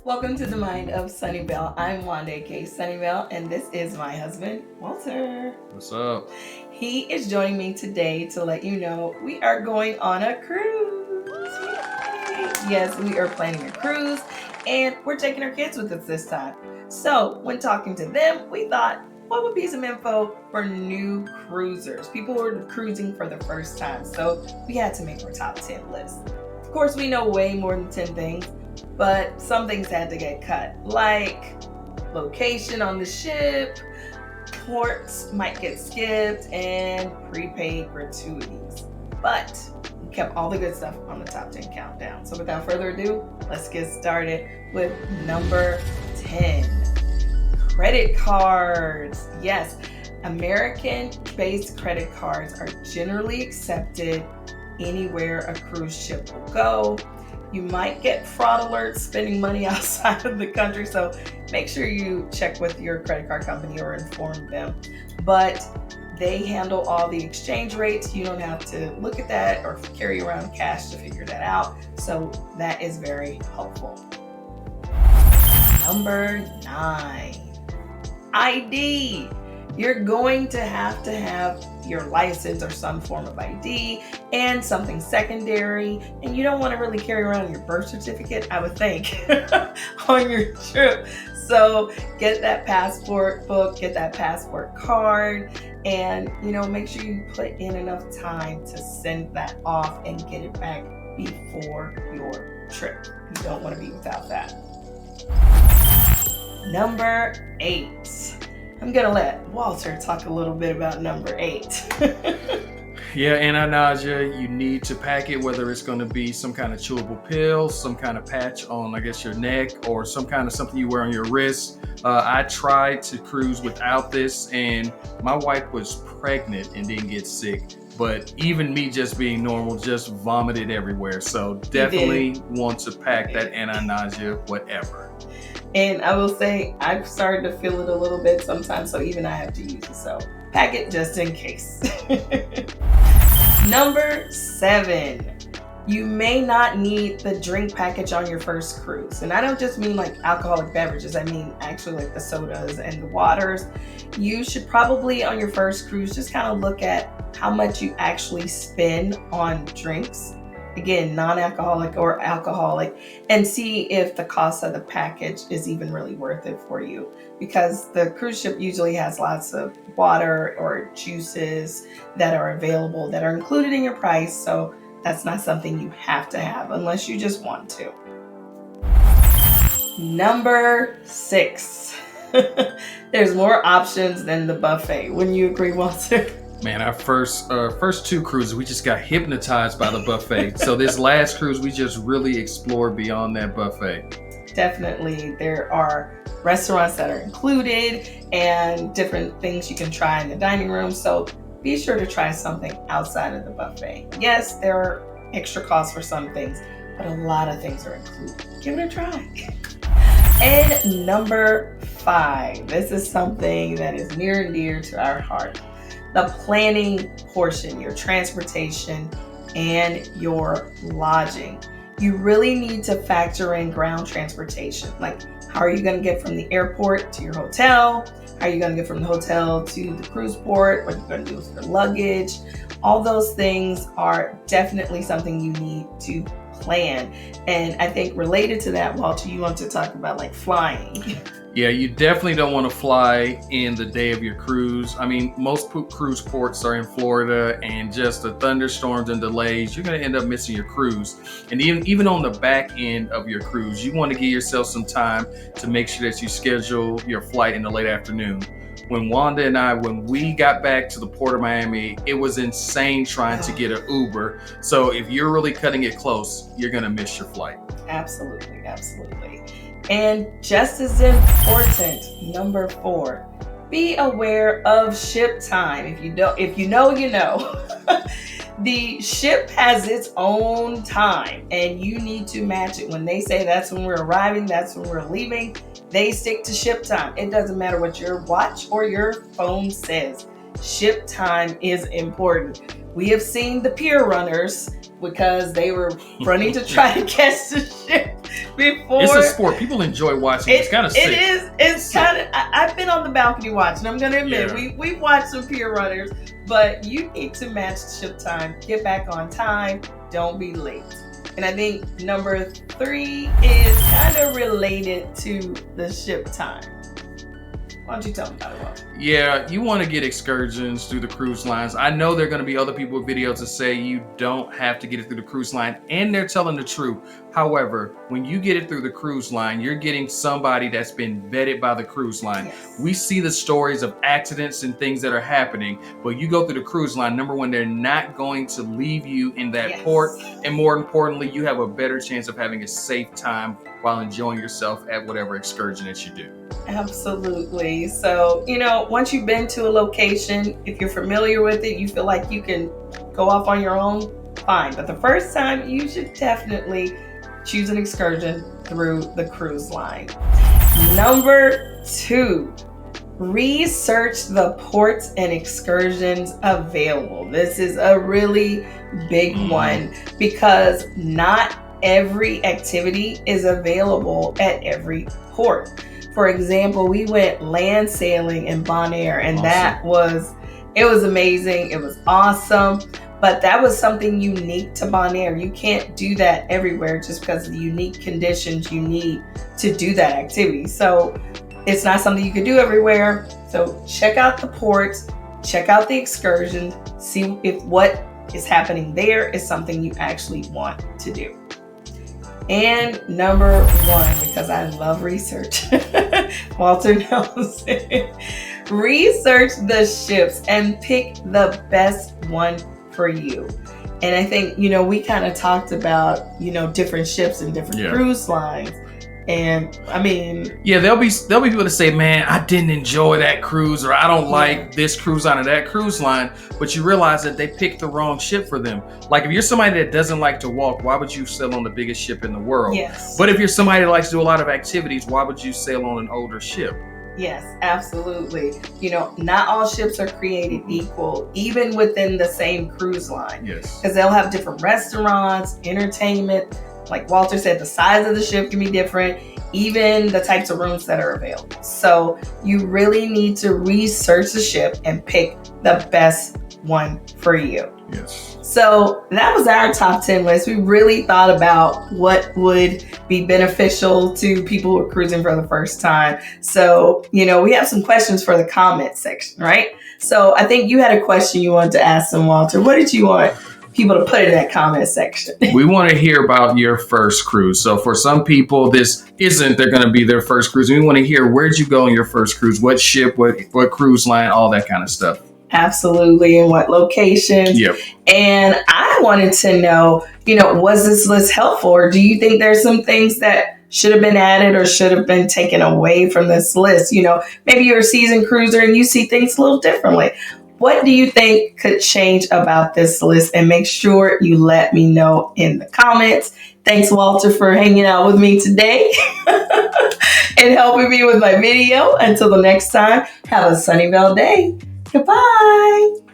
Welcome to the Mind of Sunnyvale. I'm Wanda K. Sunnyvale, and this is my husband, Walter. What's up? He is joining me today to let you know we are going on a cruise. Yay! Yes, we are planning a cruise, and we're taking our kids with us this time. So, when talking to them, we thought, what would be some info for new cruisers? People who are cruising for the first time. So, we had to make our top 10 list. Of course, we know way more than 10 things, but some things had to get cut, like location on the ship, ports might get skipped, and prepaid gratuities. But we kept all the good stuff on the top 10 countdown. So without further ado, let's get started with number 10. Credit cards. Yes, American-based credit cards are generally accepted anywhere a cruise ship will go. You might get fraud alerts spending money outside of the country, so make sure you check with your credit card company or inform them. But they handle all the exchange rates. You don't have to look at that or carry around cash to figure that out. So that is very helpful. Number 9, ID. You're going to have your license or some form of ID and something secondary, and you don't want to really carry around your birth certificate, I would think, on your trip. So get that passport book, get that passport card, and make sure you put in enough time to send that off and get it back before your trip. You don't want to be without that. Number 8. I'm going to let Walter talk a little bit about number 8. Yeah, anti-nausea, you need to pack it, whether it's going to be some kind of chewable pill, some kind of patch on, your neck, or some kind of something you wear on your wrist. I tried to cruise without this, and my wife was pregnant and didn't get sick. But even me just being normal, just vomited everywhere. So definitely want to pack that anti-nausea, whatever. And I will say, I've started to feel it a little bit sometimes, so even I have to use it. So pack it just in case. Number 7, you may not need the drink package on your first cruise. And I don't just mean like alcoholic beverages. I mean actually like the sodas and the waters. You should probably on your first cruise just kind of look at how much you actually spend on drinks. Again, non-alcoholic or alcoholic, and see if the cost of the package is even really worth it for you, because the cruise ship usually has lots of water or juices that are available that are included in your price, so that's not something you have to have unless you just want to. Number 6. There's more options than the buffet. Wouldn't you agree, Walter? Man, our first 2 cruises, we just got hypnotized by the buffet. So this last cruise, we just really explored beyond that buffet. Definitely, there are restaurants that are included and different things you can try in the dining room. So be sure to try something outside of the buffet. Yes, there are extra costs for some things, but a lot of things are included. Give it a try. And number 5, this is something that is near and dear to our heart. The planning portion, your transportation, and your lodging. You really need to factor in ground transportation. Like, how are you going to get from the airport to your hotel? How are you going to get from the hotel to the cruise port? What are you going to do with your luggage? All those things are definitely something you need to plan. And I think related to that, Walter, you want to talk about like flying. Yeah, you definitely don't want to fly in the day of your cruise. I mean, most cruise ports are in Florida, and just the thunderstorms and delays, you're going to end up missing your cruise. And even on the back end of your cruise, you want to give yourself some time to make sure that you schedule your flight in the late afternoon. When Wanda and I, when we got back to the Port of Miami, it was insane trying to get an Uber. So if you're really cutting it close, you're going to miss your flight. Absolutely, absolutely. And just as important, number 4, be aware of ship time. If you know, you know. The ship has its own time, and you need to match it. When they say that's when we're arriving, that's when we're leaving, they stick to ship time. It doesn't matter what your watch or your phone says. Ship time is important. We have seen the pier runners because they were running to try to catch the ship before. It's a sport. People enjoy watching. It's kind of sick. It is. It's kind of. I've been on the balcony watching. I'm going to admit, we've watched some pier runners, but you need to match ship time. Get back on time. Don't be late. And I think number 3 is kind of related to the ship time. Why don't you tell me about it, Walter? Yeah, you want to get excursions through the cruise lines. I know there are going to be other people with videos that say you don't have to get it through the cruise line, and they're telling the truth. However, when you get it through the cruise line, you're getting somebody that's been vetted by the cruise line. Yes. We see the stories of accidents and things that are happening, but you go through the cruise line, number one, they're not going to leave you in that port, and more importantly, you have a better chance of having a safe time while enjoying yourself at whatever excursion that you do. Absolutely. So, once you've been to a location, if you're familiar with it, you feel like you can go off on your own, fine. But the first time, you should definitely choose an excursion through the cruise line. Number 2, research the ports and excursions available. This is a really big one because not every activity is available at every port. For example, we went land sailing in Bonaire, and Awesome. it was amazing. It was awesome, but that was something unique to Bonaire. You can't do that everywhere just because of the unique conditions you need to do that activity. So it's not something you can do everywhere. So check out the ports, check out the excursions, see if what is happening there is something you actually want to do. And number 1, because I love research, Walter knows it. Research the ships and pick the best one for you. And I think, we kind of talked about, different ships and different cruise lines. And I mean, there'll be people that say, man, I didn't enjoy that cruise, or I don't like this cruise line or that cruise line, but you realize that they picked the wrong ship for them. Like if you're somebody that doesn't like to walk, why would you sail on the biggest ship in the world? Yes. But if you're somebody that likes to do a lot of activities, why would you sail on an older ship? Yes, absolutely. Not all ships are created equal, even within the same cruise line. Yes. Because they'll have different restaurants, entertainment. Like Walter said, the size of the ship can be different, even the types of rooms that are available. So you really need to research the ship and pick the best one for you. Yes. So that was our top 10 list. We really thought about what would be beneficial to people who are cruising for the first time. So, we have some questions for the comment section, right? So I think you had a question you wanted to ask them, Walter. What did you want people to put in that comment section? We want to hear about your first cruise. So for some people, this isn't they're going to be their first cruise. We want to hear, where'd you go on your first cruise? What ship, what cruise line, all that kind of stuff. Absolutely. And what location? Yep. And I wanted to know, was this list helpful, or do you think there's some things that should have been added or should have been taken away from this list? Maybe you're a seasoned cruiser and you see things a little differently. What do you think could change about this list? And make sure you let me know in the comments. Thanks, Walter, for hanging out with me today and helping me with my video. Until the next time, have a Sunnyvale day. Goodbye.